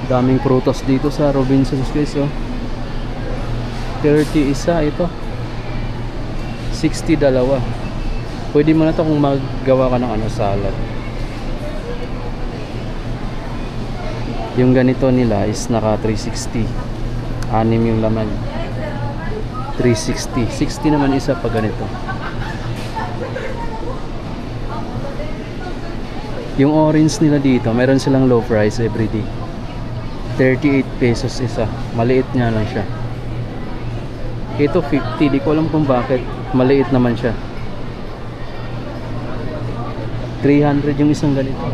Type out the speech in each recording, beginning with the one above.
Daming prutas dito sa Robinsons guys, oh. 30 isa ito. 60 dalawa. Pwede mo na to kung maggawa ka ng ano, salad. Yung ganito nila is naka 360. Anim yung laman. 360. 60 naman isa pag ganito. Yung orange nila dito, meron silang low price everyday. 38 pesos isa. Maliit nga lang siya. Ito 50. Di ko alam kung bakit. Maliit naman siya. 300 yung isang ganito.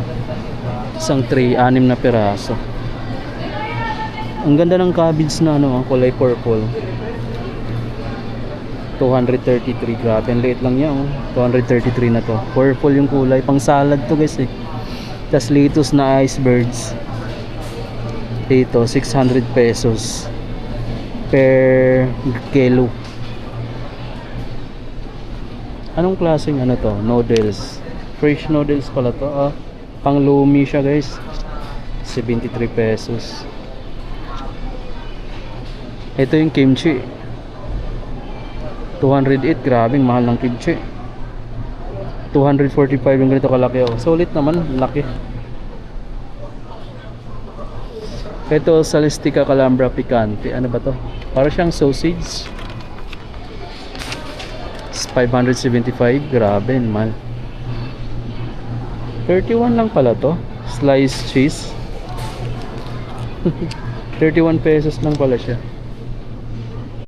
Isang tray, 6 na piraso. Ang ganda ng cabbage na ano, kulay purple. 233. Grabe, ang liit lang yan, oh. 233 na to. Purple yung kulay. Pang salad to guys, eh. Tas lettuce na icebergs. Ito, 600 pesos per kilo. Anong klaseng ano to? Noodles. Fresh noodles pala to. Ah, pang lumi siya guys. 73 pesos. Ito yung kimchi. 208. Grabing mahal ng kimchi. 245 yung ganito kalaki, oh. Solid naman, laki. Ito Salestica Calambra Picante. Ano ba to? Para siyang sausage. 575. Grabe, man. 31 lang pala to. Sliced cheese. 31 pesos lang pala siya.